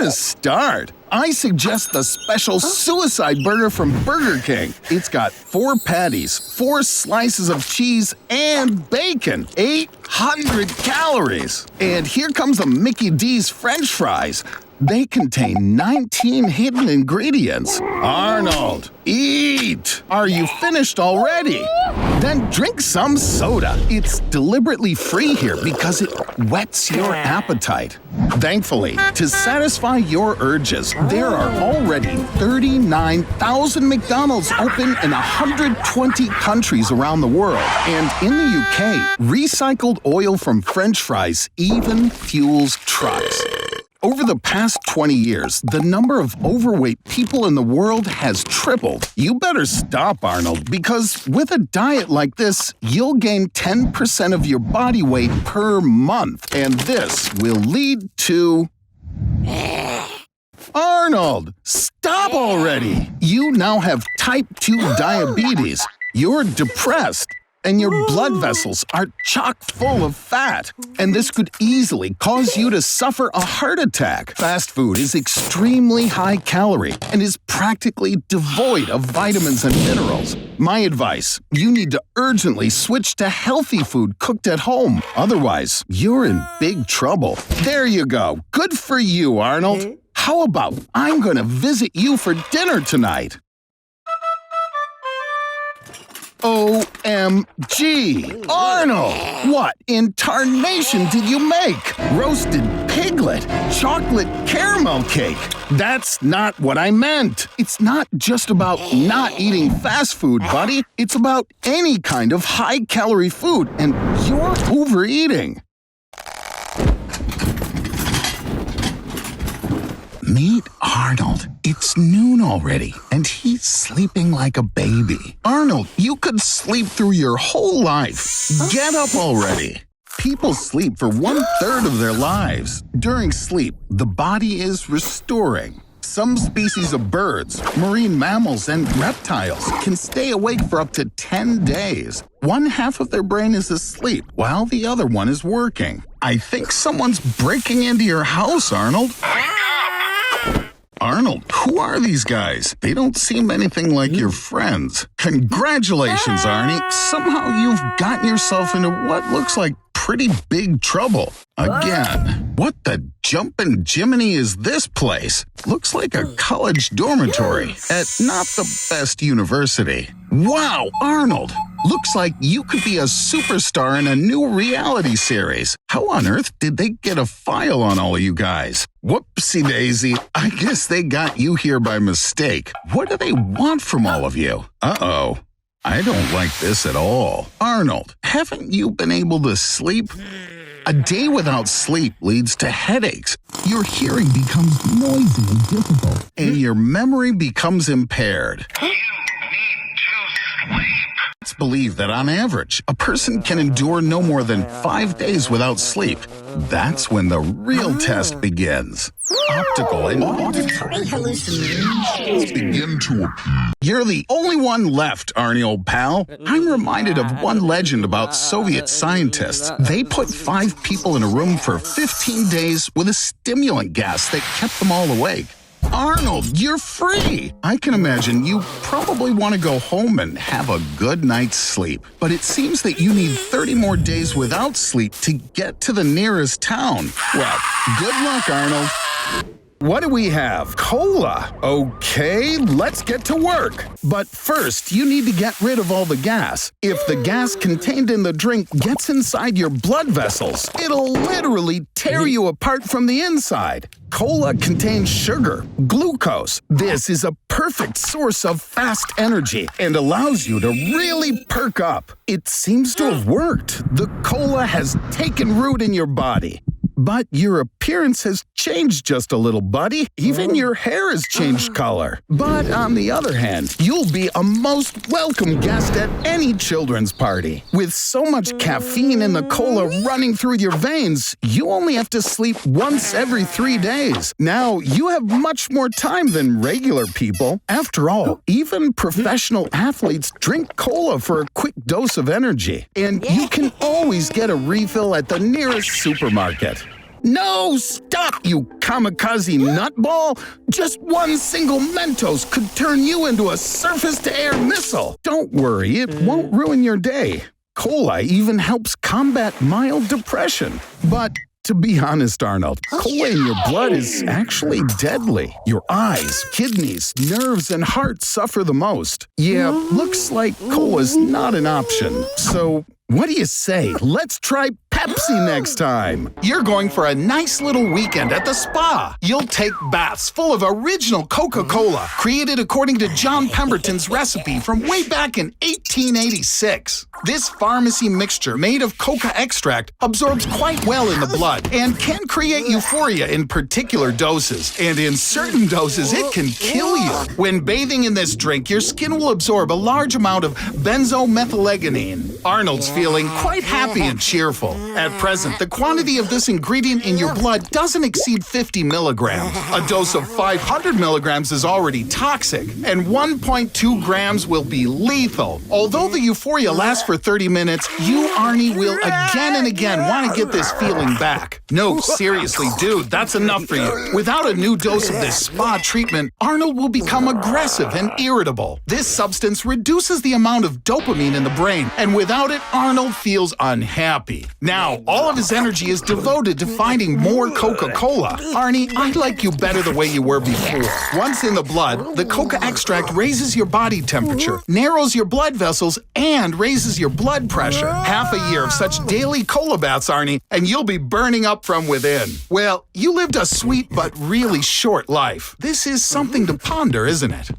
to start? I suggest the special suicide burger from Burger King. It's got 4 patties, 4 slices of cheese, and bacon. 800 calories. And here comes a Mickey D's French fries. They contain 19 hidden ingredients. Arnold, eat! Are you finished already? Then drink some soda. It's deliberately free here because it whets your appetite. Thankfully, to satisfy your urges, there are already 39,000 McDonald's open in 120 countries around the world. And in the UK, recycled oil from French fries even fuels trucks. Over the past 20 years, the number of overweight people in the world has tripled. You better stop, Arnold, because with a diet like this, you'll gain 10% of your body weight per month. And this will lead to... Arnold, stop already! You now have type 2 diabetes. You're depressed. And your blood vessels are chock full of fat. And this could easily cause you to suffer a heart attack. Fast food is extremely high calorie and is practically devoid of vitamins and minerals. My advice, you need to urgently switch to healthy food cooked at home. Otherwise, you're in big trouble. There you go. Good for you, Arnold. How about I'm gonna visit you for dinner tonight? OMG! Arnold! What in tarnation did you make? Roasted piglet, chocolate caramel cake. That's not what I meant. It's not just about not eating fast food, buddy. It's about any kind of high-calorie food, and you're overeating. Meet Arnold. It's noon already, and he's sleeping like a baby. Arnold, you could sleep through your whole life. Get up already. People sleep for 1/3 of their lives. During sleep, the body is restoring. Some species of birds, marine mammals, and reptiles can stay awake for up to 10 days. One half of their brain is asleep, while the other one is working. I think someone's breaking into your house, Arnold. Arnold, who are these guys? They don't seem anything like your friends. Congratulations, Arnie. Somehow you've gotten yourself into what looks like pretty big trouble. Again. What the jumpin' Jiminy is this place? Looks like a college dormitory at not the best university. Wow, Arnold! Looks like you could be a superstar in a new reality series. How on earth did they get a file on all of you guys? Whoopsie-daisy, I guess they got you here by mistake. What do they want from all of you? Uh-oh. I don't like this at all. Arnold, haven't you been able to sleep? A day without sleep leads to headaches. Your hearing becomes noisy and difficult, and your memory becomes impaired. It's believed that on average, a person can endure no more than 5 days without sleep. That's when the real test begins. Optical and auditory hallucinations begin to appear. You're the only one left, Arnie, old pal. I'm reminded of one legend about Soviet scientists. They put 5 people in a room for 15 days with a stimulant gas that kept them all awake. Arnold, you're free! I can imagine you probably want to go home and have a good night's sleep. But it seems that you need 30 more days without sleep to get to the nearest town. Well, good luck, Arnold. What do we have? Cola. Okay, let's get to work. But first, you need to get rid of all the gas. If the gas contained in the drink gets inside your blood vessels, it'll literally tear you apart from the inside. Cola contains sugar, glucose. This is a perfect source of fast energy and allows you to really perk up. It seems to have worked. The cola has taken root in your body. But your appearance has changed just a little, buddy. Even your hair has changed color. But on the other hand, you'll be a most welcome guest at any children's party. With so much caffeine in the cola running through your veins, you only have to sleep once every 3 days. Now, you have much more time than regular people. After all, even professional athletes drink cola for a quick dose of energy. And you can always get a refill at the nearest supermarket. No, stop, you kamikaze nutball! Just one single Mentos could turn you into a surface-to-air missile. Don't worry, it won't ruin your day. Cola even helps combat mild depression. But to be honest, Arnold, cola in your blood is actually deadly. Your eyes, kidneys, nerves, and heart suffer the most. Yeah, looks like cola's not an option. So, what do you say? Let's try Pepsi next time. You're going for a nice little weekend at the spa. You'll take baths full of original Coca-Cola, created according to John Pemberton's recipe from way back in 1886. This pharmacy mixture made of coca extract absorbs quite well in the blood and can create euphoria in particular doses. And in certain doses, it can kill you. When bathing in this drink, your skin will absorb a large amount of benzomethylagonine. Arnold's feeling quite happy and cheerful. At present, the quantity of this ingredient in your blood doesn't exceed 50 milligrams. A dose of 500 milligrams is already toxic, and 1.2 grams will be lethal. Although the euphoria lasts for 30 minutes, you, Arnie, will again and again want to get this feeling back. No, seriously, dude, that's enough for you. Without a new dose of this spa treatment, Arnold will become aggressive and irritable. This substance reduces the amount of dopamine in the brain, and without it, Arnold feels unhappy. Now, all of his energy is devoted to finding more Coca-Cola. Arnie, I like you better the way you were before. Once in the blood, the coca extract raises your body temperature, narrows your blood vessels, and raises your blood pressure. Half a year of such daily cola baths, Arnie, and you'll be burning up from within. Well, you lived a sweet but really short life. This is something to ponder, isn't it?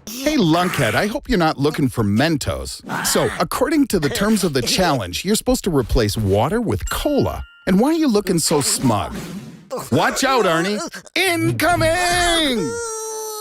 Hey, lunkhead, I hope you're not looking for Mentos. So, according to the terms of the challenge, you're supposed to replace water with cola. And why are you looking so smug? Watch out, Arnie. Incoming!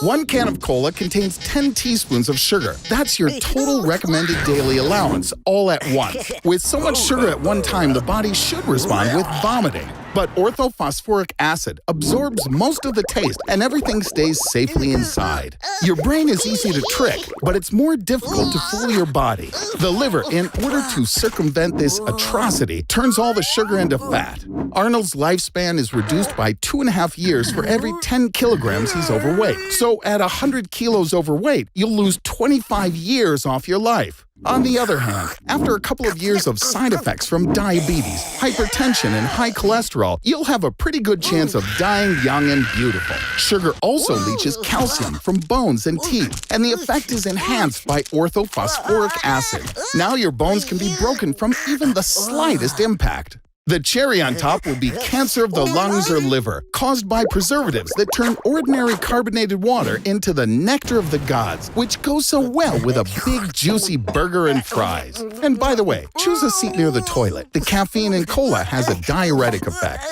1 can of cola contains 10 teaspoons of sugar. That's your total recommended daily allowance, all at once. With so much sugar at one time, the body should respond with vomiting. But orthophosphoric acid absorbs most of the taste and everything stays safely inside. Your brain is easy to trick, but it's more difficult to fool your body. The liver, in order to circumvent this atrocity, turns all the sugar into fat. Arnold's lifespan is reduced by 2.5 years for every 10 kilograms he's overweight. So at 100 kilos overweight, you'll lose 25 years off your life. On the other hand, after a couple of years of side effects from diabetes, hypertension, and high cholesterol, you'll have a pretty good chance of dying young and beautiful. Sugar also leaches calcium from bones and teeth, and the effect is enhanced by orthophosphoric acid. Now your bones can be broken from even the slightest impact. The cherry on top will be cancer of the lungs or liver, caused by preservatives that turn ordinary carbonated water into the nectar of the gods, which goes so well with a big, juicy burger and fries. And by the way, choose a seat near the toilet. The caffeine in cola has a diuretic effect.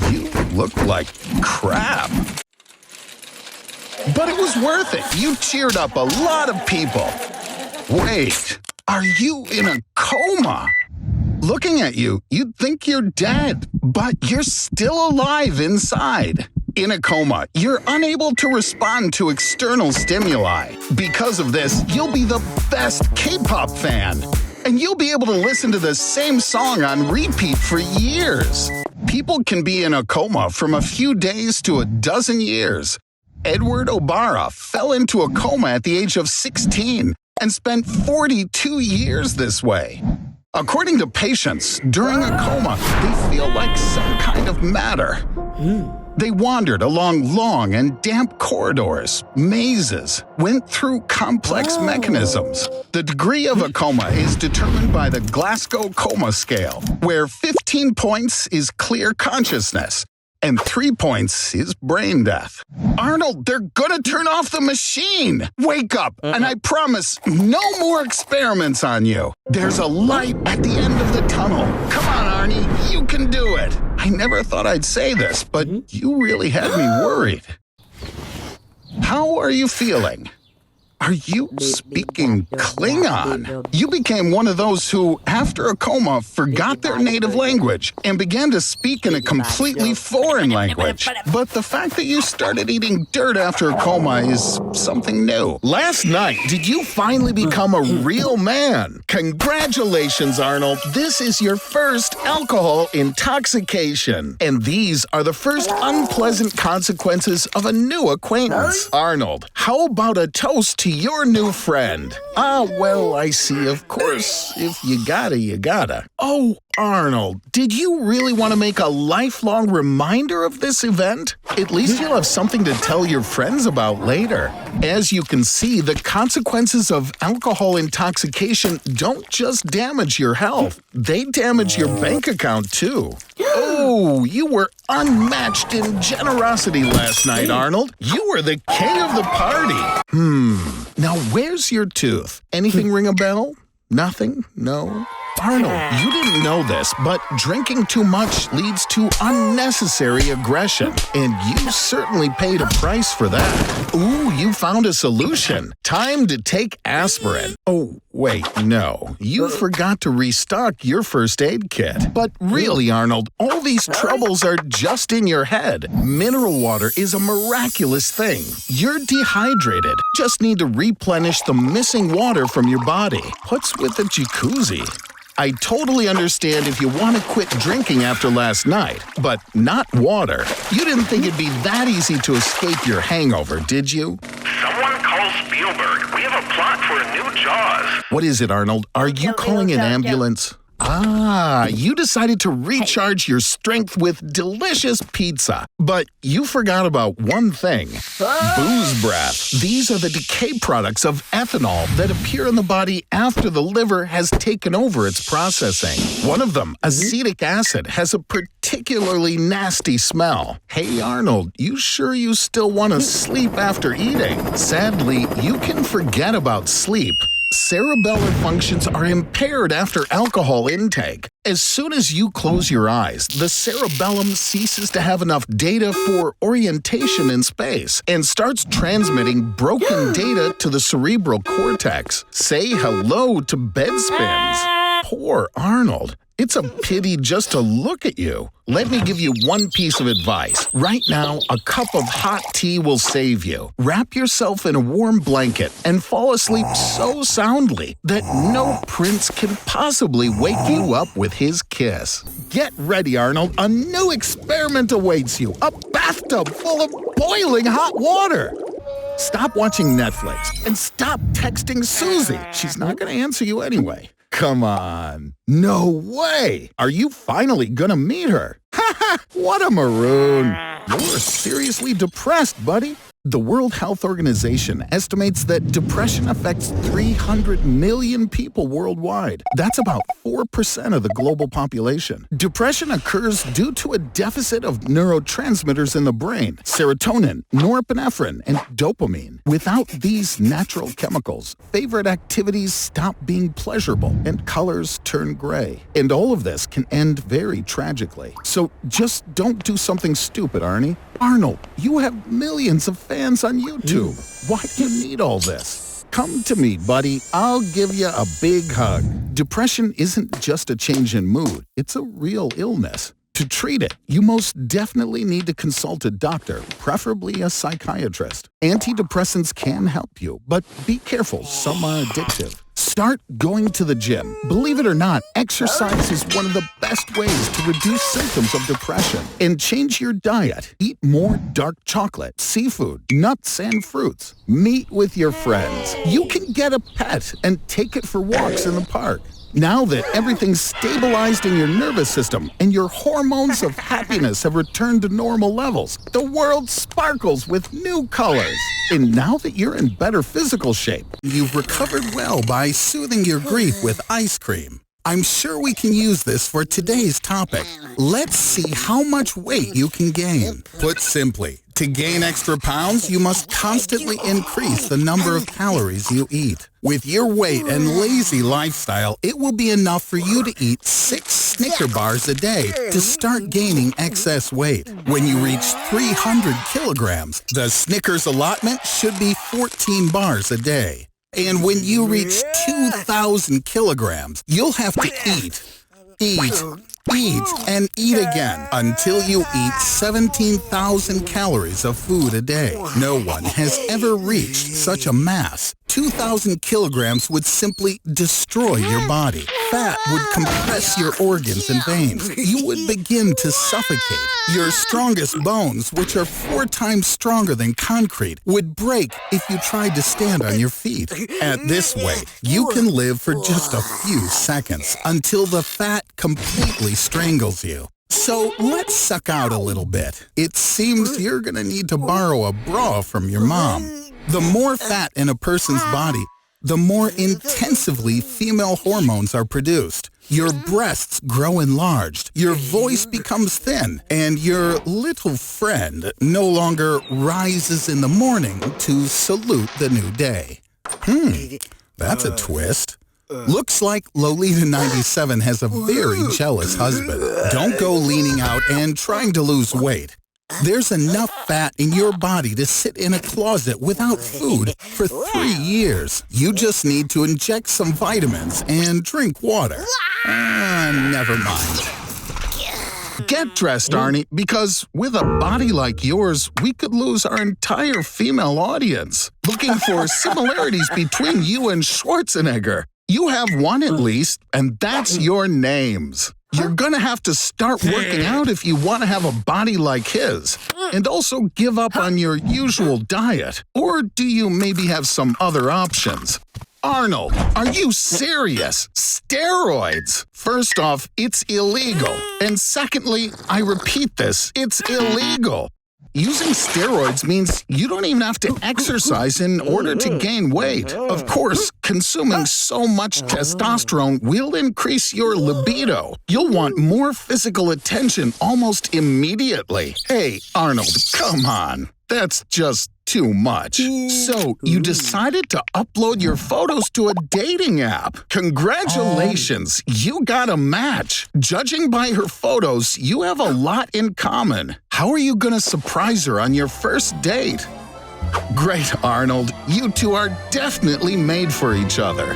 You look like crap. But it was worth it. You cheered up a lot of people. Wait, are you in a coma? Looking at you, you'd think you're dead, but you're still alive inside. In a coma, you're unable to respond to external stimuli. Because of this, you'll be the best K-pop fan. And you'll be able to listen to the same song on repeat for years. People can be in a coma from a few days to a dozen years. Edward Obara fell into a coma at the age of 16 and spent 42 years this way. According to patients, during a coma, they feel like some kind of matter. They wandered along long and damp corridors, mazes, went through complex mechanisms. The degree of a coma is determined by the Glasgow Coma Scale, where 15 points is clear consciousness, and 3 points is brain death. Arnold, they're gonna turn off the machine! Wake up, and I promise, no more experiments on you. There's a light at the end of the tunnel. Come on, Arnie, you can do it. I never thought I'd say this, but you really had me worried. How are you feeling? Are you speaking Klingon? You became one of those who, after a coma, forgot their native language and began to speak in a completely foreign language. But the fact that you started eating dirt after a coma is something new. Last night, did you finally become a real man? Congratulations, Arnold. This is your first alcohol intoxication. And these are the first unpleasant consequences of a new acquaintance. Arnold, how about a toast to your new friend? Well, I see. Of course, if you gotta, you gotta. Oh, Arnold, did you really want to make a lifelong reminder of this event? At least you'll have something to tell your friends about later. As you can see, the consequences of alcohol intoxication don't just damage your health. They damage your bank account, too. Oh, you were unmatched in generosity last night, Arnold. You were the king of the party. Now where's your tooth? Anything ring a bell? Nothing? No? Arnold, you didn't know this, but drinking too much leads to unnecessary aggression, and you certainly paid a price for that. Ooh, you found a solution. Time to take aspirin. Oh, wait, no. You forgot to restock your first aid kit. But really, Arnold, all these troubles are just in your head. Mineral water is a miraculous thing. You're dehydrated. Just need to replenish the missing water from your body. What's with the jacuzzi? I totally understand if you want to quit drinking after last night, but not water. You didn't think it'd be that easy to escape your hangover, did you? Someone call Spielberg. We have a plot for a new Jaws. What is it, Arnold? Are you calling an ambulance? You decided to recharge your strength with delicious pizza. But you forgot about one thing. Booze breath. These are the decay products of ethanol that appear in the body after the liver has taken over its processing. One of them, acetic acid, has a particularly nasty smell. Hey, Arnold, you sure you still want to sleep after eating? Sadly, you can forget about sleep. Cerebellar functions are impaired after alcohol intake. As soon as you close your eyes, the cerebellum ceases to have enough data for orientation in space and starts transmitting broken data to the cerebral cortex. Say hello to bed spins. Poor Arnold. It's a pity just to look at you. Let me give you one piece of advice. Right now, a cup of hot tea will save you. Wrap yourself in a warm blanket and fall asleep so soundly that no prince can possibly wake you up with his kiss. Get ready, Arnold. A new experiment awaits you. A bathtub full of boiling hot water. Stop watching Netflix and stop texting Susie. She's not going to answer you anyway. Come on. No way. Are you finally gonna meet her? Ha ha! What a maroon. You're seriously depressed, buddy. The World Health Organization estimates that depression affects 300 million people worldwide. That's about 4% of the global population. Depression occurs due to a deficit of neurotransmitters in the brain, serotonin, norepinephrine, and dopamine. Without these natural chemicals, favorite activities stop being pleasurable and colors turn gray. And all of this can end very tragically. So just don't do something stupid, Arnie. Arnold, you have millions of fans on YouTube. Why do you need all this? Come to me, buddy. I'll give you a big hug. Depression isn't just a change in mood. It's a real illness. To treat it, you most definitely need to consult a doctor, preferably a psychiatrist. Antidepressants can help you, but be careful, some are addictive. Start going to the gym. Believe it or not, exercise is one of the best ways to reduce symptoms of depression. And change your diet. Eat more dark chocolate, seafood, nuts, and fruits. Meet with your friends. You can get a pet and take it for walks in the park. Now that everything's stabilized in your nervous system and your hormones of happiness have returned to normal levels, the world sparkles with new colors. And now that you're in better physical shape, you've recovered well by soothing your grief with ice cream. I'm sure we can use this for today's topic. Let's see how much weight you can gain. Put simply, To gain extra pounds, you must constantly increase the number of calories you eat. With your weight and lazy lifestyle, it will be enough for you to eat 6 Snicker bars a day to start gaining excess weight. When you reach 300 kilograms, the Snickers allotment should be 14 bars a day. And when you reach 2,000 kilograms, you'll have to eat, and eat again until you eat 17,000 calories of food a day. No one has ever reached such a mass. 2,000 kilograms would simply destroy your body. Fat would compress your organs and veins. You would begin to suffocate. Your strongest bones, which are 4 times stronger than concrete, would break if you tried to stand on your feet. At this weight, you can live for just a few seconds until the fat completely strangles you. So let's suck out a little bit. It seems you're gonna need to borrow a bra from your mom. The more fat in a person's body, the more intensively female hormones are produced. Your breasts grow enlarged, your voice becomes thin, and your little friend no longer rises in the morning to salute the new day. That's a twist. Looks like Lolita97 has a very jealous husband. Don't go leaning out and trying to lose weight. There's enough fat in your body to sit in a closet without food for 3 years. You just need to inject some vitamins and drink water. Never mind. Get dressed, Arnie, because with a body like yours, we could lose our entire female audience. Looking for similarities between you and Schwarzenegger. You have one at least, and that's your names. You're gonna have to start working out if you want to have a body like his. And also give up on your usual diet. Or do you maybe have some other options? Arnold, are you serious? Steroids! First off, it's illegal. And secondly, I repeat this, it's illegal. Using steroids means you don't even have to exercise in order to gain weight. Of course, consuming so much testosterone will increase your libido. You'll want more physical attention almost immediately. Hey, Arnold, come on. That's just too much. So, you decided to upload your photos to a dating app. Congratulations, you got a match. Judging by her photos, you have a lot in common. How are you gonna surprise her on your first date? Great, Arnold. You two are definitely made for each other.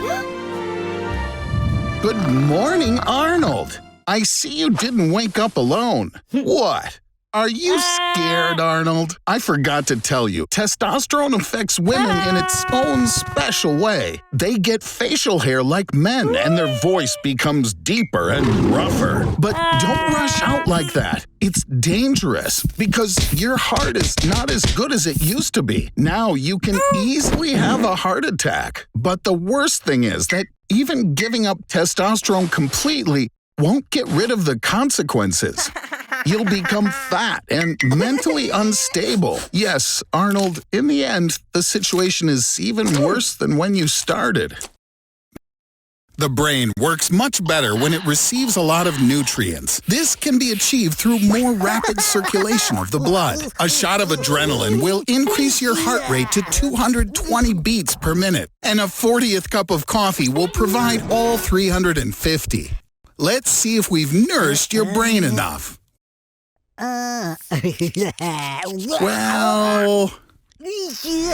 Good morning, Arnold. I see you didn't wake up alone. What? Are you scared, Arnold? I forgot to tell you, testosterone affects women in its own special way. They get facial hair like men, and their voice becomes deeper and rougher. But don't rush out like that. It's dangerous because your heart is not as good as it used to be. Now you can easily have a heart attack. But the worst thing is that even giving up testosterone completely won't get rid of the consequences. You'll become fat and mentally unstable. Yes, Arnold, in the end, the situation is even worse than when you started. The brain works much better when it receives a lot of nutrients. This can be achieved through more rapid circulation of the blood. A shot of adrenaline will increase your heart rate to 220 beats per minute, and a 40th cup of coffee will provide all 350. Let's see if we've nourished your brain enough. Well...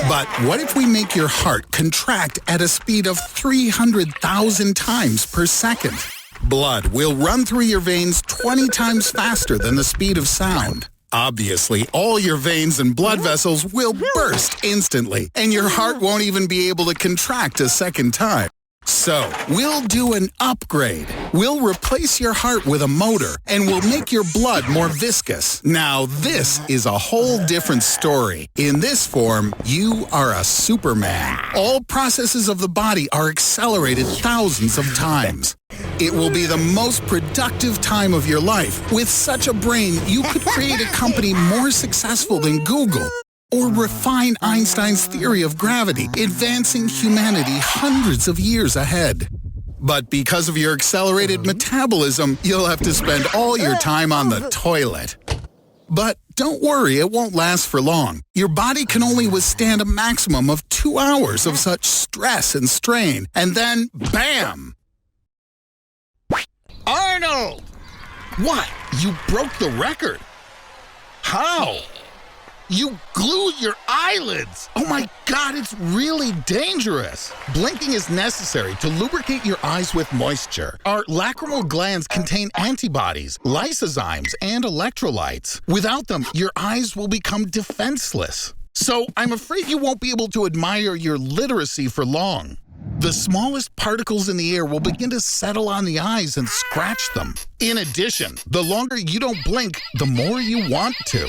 But what if we make your heart contract at a speed of 300,000 times per second? Blood will run through your veins 20 times faster than the speed of sound. Obviously, all your veins and blood vessels will burst instantly, and your heart won't even be able to contract a second time. So, we'll do an upgrade. We'll replace your heart with a motor, and we'll make your blood more viscous. Now, this is a whole different story. In this form, you are a Superman. All processes of the body are accelerated thousands of times. It will be the most productive time of your life. With such a brain, you could create a company more successful than Google. Or refine Einstein's theory of gravity, advancing humanity hundreds of years ahead. But because of your accelerated metabolism, you'll have to spend all your time on the toilet. But don't worry, it won't last for long. Your body can only withstand a maximum of 2 hours of such stress and strain, and then, bam! Arnold! What? You broke the record? How? You glued your eyelids! Oh my God, it's really dangerous! Blinking is necessary to lubricate your eyes with moisture. Our lacrimal glands contain antibodies, lysozymes, and electrolytes. Without them, your eyes will become defenseless. So I'm afraid you won't be able to admire your literacy for long. The smallest particles in the air will begin to settle on the eyes and scratch them. In addition, the longer you don't blink, the more you want to.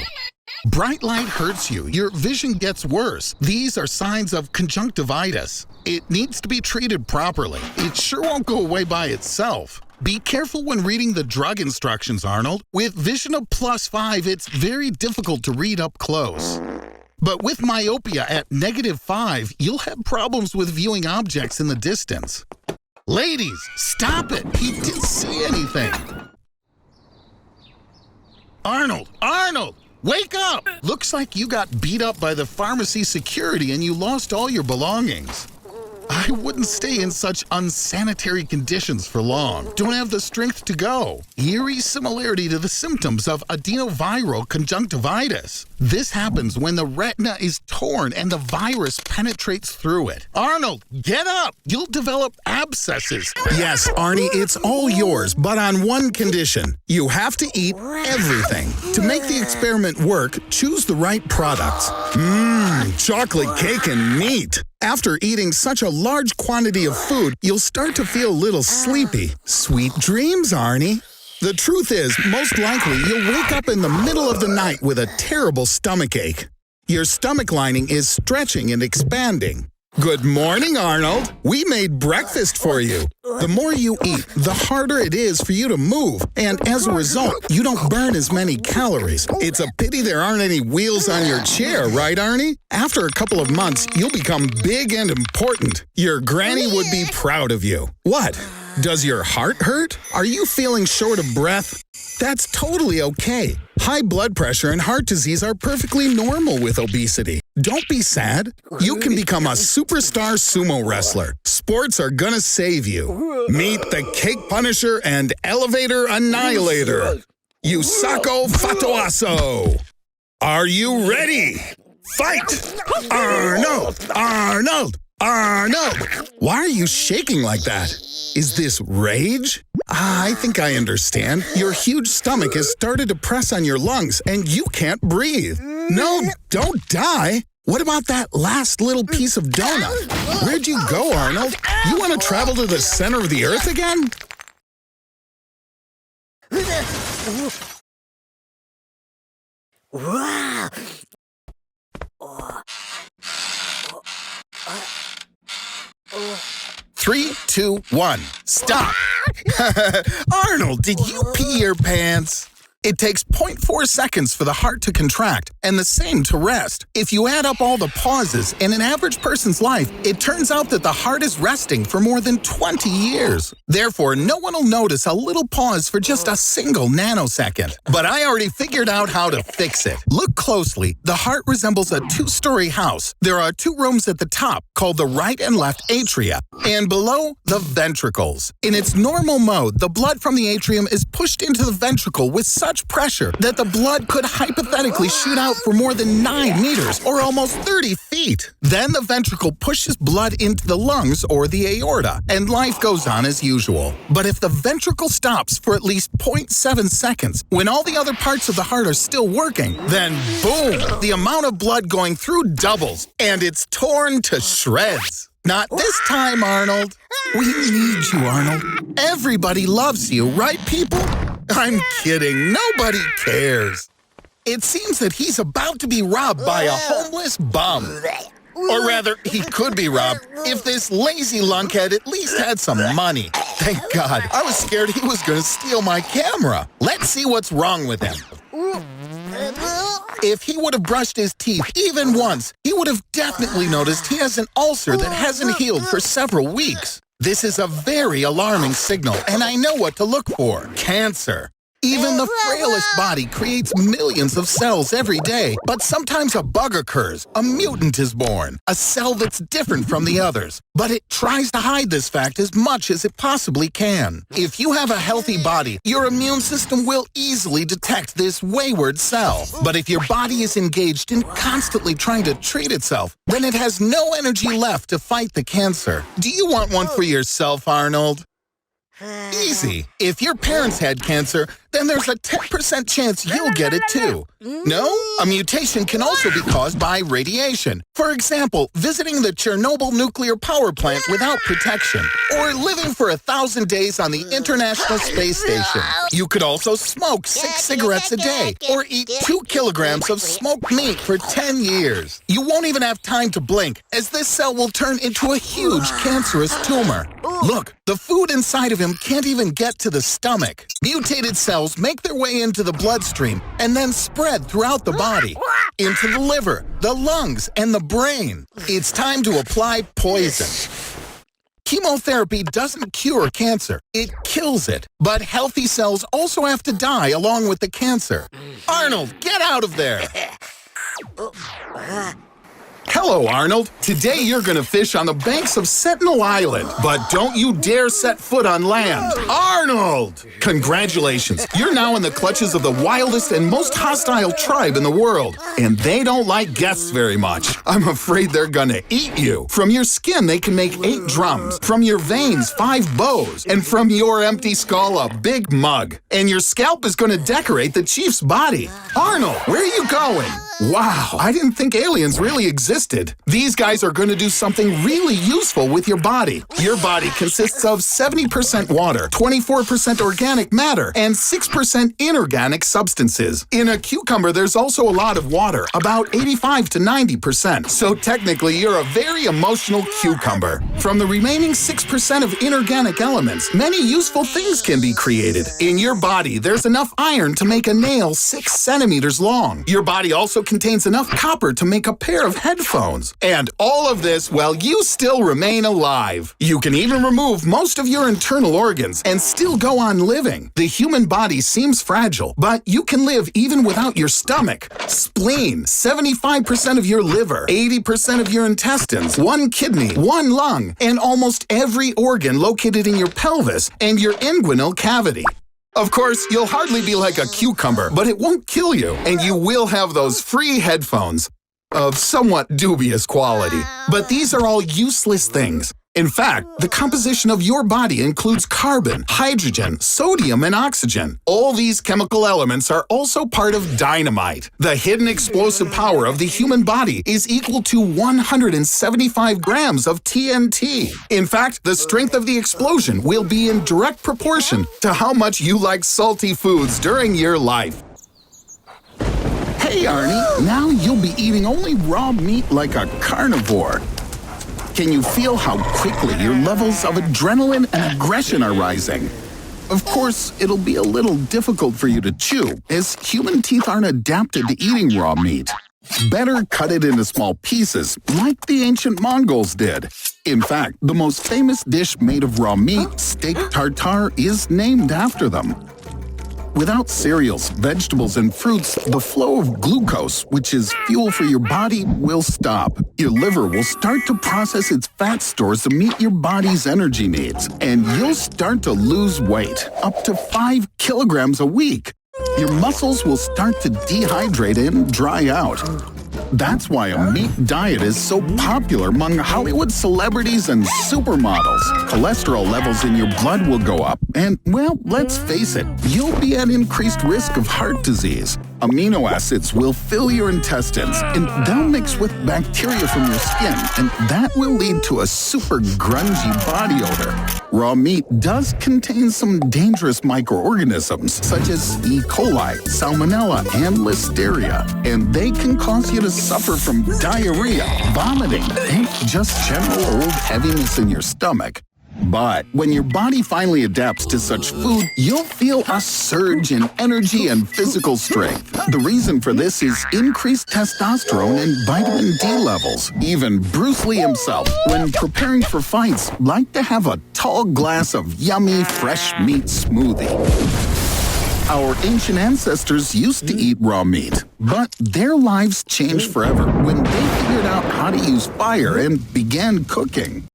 Bright light hurts you. Your vision gets worse. These are signs of conjunctivitis. It needs to be treated properly. It sure won't go away by itself. Be careful when reading the drug instructions, Arnold. With vision of +5, it's very difficult to read up close. But with myopia at -5, you'll have problems with viewing objects in the distance. Ladies, stop it! He didn't see anything. Arnold! Wake up! Looks like you got beat up by the pharmacy security and you lost all your belongings. I wouldn't stay in such unsanitary conditions for long. Don't have the strength to go. Eerie similarity to the symptoms of adenoviral conjunctivitis. This happens when the retina is torn and the virus penetrates through it. Arnold, get up! You'll develop abscesses. Yes, Arnie, it's all yours, but on one condition. You have to eat everything. To make the experiment work, choose the right products. Chocolate cake and meat. After eating such a large quantity of food, you'll start to feel a little sleepy. Sweet dreams, Arnie. The truth is, most likely you'll wake up in the middle of the night with a terrible stomachache. Your stomach lining is stretching and expanding. Good morning, Arnold. We made breakfast for you. The more you eat, the harder it is for you to move, and as a result, you don't burn as many calories. It's a pity there aren't any wheels on your chair, right, Arnie? After a couple of months, you'll become big and important. Your granny would be proud of you. What? Does your heart hurt? Are you feeling short of breath? That's totally okay. High blood pressure and heart disease are perfectly normal with obesity. Don't be sad. You can become a superstar sumo wrestler. Sports are gonna save you. Meet the Cake Punisher and Elevator Annihilator. Yusako Fatoaso. Are you ready? Fight! Arnold! Why are you shaking like that? Is this rage? I think I understand. Your huge stomach has started to press on your lungs and you can't breathe. No, don't die. What about that last little piece of donut? Where'd you go, Arnold? You want to travel to the center of the earth again? Three, 2, 1, stop! Arnold, did you pee your pants? It takes 0.4 seconds for the heart to contract and the same to rest. If you add up all the pauses in an average person's life, it turns out that the heart is resting for more than 20 years. Therefore, no one will notice a little pause for just a single nanosecond. But I already figured out how to fix it. Look closely. The heart resembles a 2-story house. There are 2 rooms at the top called the right and left atria, and below, the ventricles. In its normal mode, the blood from the atrium is pushed into the ventricle with such pressure that the blood could hypothetically shoot out for more than 9 meters or almost 30 feet. Then the ventricle pushes blood into the lungs or the aorta, and life goes on as usual. But if the ventricle stops for at least 0.7 seconds, when all the other parts of the heart are still working, then boom, the amount of blood going through doubles, and it's torn to shreds. Not this time, Arnold. We need you, Arnold. Everybody loves you, right, people? I'm kidding. Nobody cares. It seems that he's about to be robbed by a homeless bum. Or rather, he could be robbed if this lazy lunkhead at least had some money. Thank God. I was scared he was going to steal my camera. Let's see what's wrong with him. If he would have brushed his teeth even once, he would have definitely noticed he has an ulcer that hasn't healed for several weeks. This is a very alarming signal, and I know what to look for. Cancer. Even the frailest body creates millions of cells every day, but sometimes a bug occurs, a mutant is born, a cell that's different from the others. But it tries to hide this fact as much as it possibly can. If you have a healthy body, your immune system will easily detect this wayward cell. But if your body is engaged in constantly trying to treat itself, then it has no energy left to fight the cancer. Do you want one for yourself, Arnold? Easy. If your parents had cancer, then there's a 10% chance you'll get it too. No? A mutation can also be caused by radiation. For example, visiting the Chernobyl nuclear power plant without protection, or living for 1,000 days on the International Space Station. You could also smoke 6 cigarettes a day, or eat 2 kilograms of smoked meat for 10 years. You won't even have time to blink, as this cell will turn into a huge cancerous tumor. Look, the food inside of him can't even get to the stomach. Mutated cells make their way into the bloodstream and then spread throughout the body, into the liver, the lungs, and the brain. It's time to apply poison. Chemotherapy doesn't cure cancer, it kills it. But healthy cells also have to die along with the cancer. Arnold, get out of there! Hello, Arnold. Today you're gonna fish on the banks of Sentinel Island, but don't you dare set foot on land. Arnold! Congratulations, you're now in the clutches of the wildest and most hostile tribe in the world, and they don't like guests very much. I'm afraid they're gonna eat you. From your skin, they can make 8 drums, from your veins, 5 bows, and from your empty skull, a big mug. And your scalp is gonna decorate the chief's body. Arnold, where are you going? Wow, I didn't think aliens really existed. These guys are going to do something really useful with your body. Your body consists of 70% water, 24% organic matter, and 6% inorganic substances. In a cucumber, there's also a lot of water, about 85 to 90%. So technically, you're a very emotional cucumber. From the remaining 6% of inorganic elements, many useful things can be created. In your body, there's enough iron to make a nail 6 centimeters long. Your body also contains enough copper to make a pair of headphones. And all of this while you still remain alive. You can even remove most of your internal organs and still go on living. The human body seems fragile, but you can live even without your stomach, spleen, 75% of your liver, 80% of your intestines, 1 kidney, 1 lung, and almost every organ located in your pelvis and your inguinal cavity. Of course, you'll hardly be like a cucumber, but it won't kill you, and you will have those free headphones of somewhat dubious quality. But these are all useless things. In fact, the composition of your body includes carbon, hydrogen, sodium, and oxygen. All these chemical elements are also part of dynamite. The hidden explosive power of the human body is equal to 175 grams of TNT. In fact, the strength of the explosion will be in direct proportion to how much you like salty foods during your life. Hey, Arnie, now you'll be eating only raw meat like a carnivore. Can you feel how quickly your levels of adrenaline and aggression are rising? Of course, it'll be a little difficult for you to chew, as human teeth aren't adapted to eating raw meat. Better cut it into small pieces, like the ancient Mongols did. In fact, the most famous dish made of raw meat, steak tartare, is named after them. Without cereals, vegetables, and fruits, the flow of glucose, which is fuel for your body, will stop. Your liver will start to process its fat stores to meet your body's energy needs, and you'll start to lose weight, up to 5 kilograms a week. Your muscles will start to dehydrate and dry out. That's why a meat diet is so popular among Hollywood celebrities and supermodels. Cholesterol levels in your blood will go up, and, well, let's face it, you'll be at increased risk of heart disease. Amino acids will fill your intestines, and they'll mix with bacteria from your skin, and that will lead to a super grungy body odor. Raw meat does contain some dangerous microorganisms, such as E. coli, salmonella, and listeria, and they can cause you to suffer from diarrhea, vomiting, and just general old heaviness in your stomach. But when your body finally adapts to such food, you'll feel a surge in energy and physical strength. The reason for this is increased testosterone and vitamin D levels. Even Bruce Lee himself, when preparing for fights, liked to have a tall glass of yummy, fresh meat smoothie. Our ancient ancestors used to eat raw meat, but their lives changed forever when they figured out how to use fire and began cooking.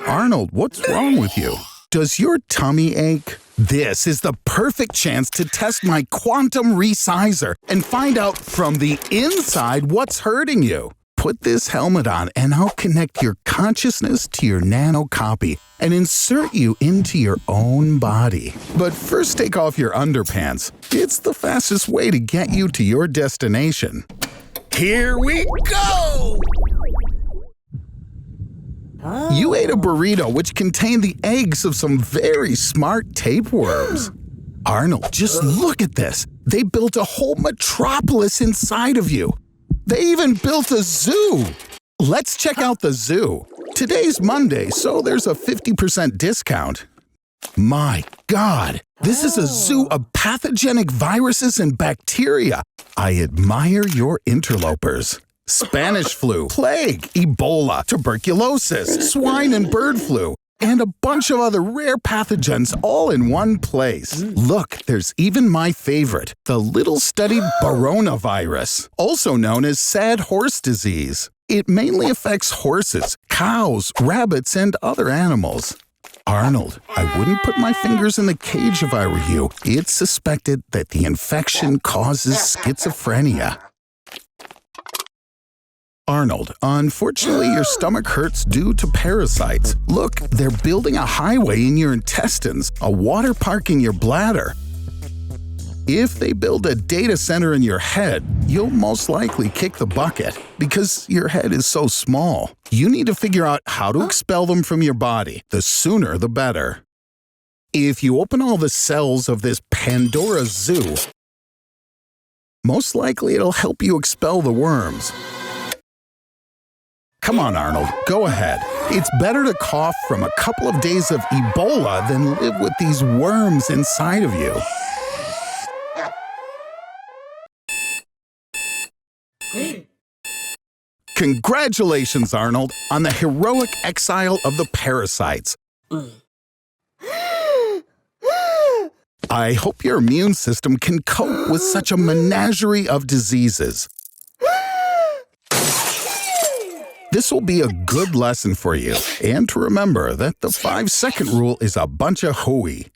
Arnold, what's wrong with you? Does your tummy ache? This is the perfect chance to test my quantum resizer and find out from the inside what's hurting you. Put this helmet on and I'll connect your consciousness to your nano copy and insert you into your own body. But first take off your underpants. It's the fastest way to get you to your destination. Here we go! You ate a burrito which contained the eggs of some very smart tapeworms. Arnold, just look at this. They built a whole metropolis inside of you. They even built a zoo. Let's check out the zoo. Today's Monday, so there's a 50% discount. My God, this is a zoo of pathogenic viruses and bacteria. I admire your interlopers. Spanish flu, plague, Ebola, tuberculosis, swine and bird flu, and a bunch of other rare pathogens all in one place. Look, there's even my favorite, the little studied coronavirus, also known as sad horse disease. It mainly affects horses, cows, rabbits, and other animals. Arnold, I wouldn't put my fingers in the cage if I were you. It's suspected that the infection causes schizophrenia. Arnold, unfortunately your stomach hurts due to parasites. Look, they're building a highway in your intestines, a water park in your bladder. If they build a data center in your head, you'll most likely kick the bucket because your head is so small. You need to figure out how to expel them from your body. The sooner, the better. If you open all the cells of this Pandora zoo, most likely it'll help you expel the worms. Come on, Arnold, go ahead. It's better to cough from a couple of days of Ebola than live with these worms inside of you. Congratulations, Arnold, on the heroic exile of the parasites. I hope your immune system can cope with such a menagerie of diseases. This will be a good lesson for you, and to remember that the 5-second rule is a bunch of hooey.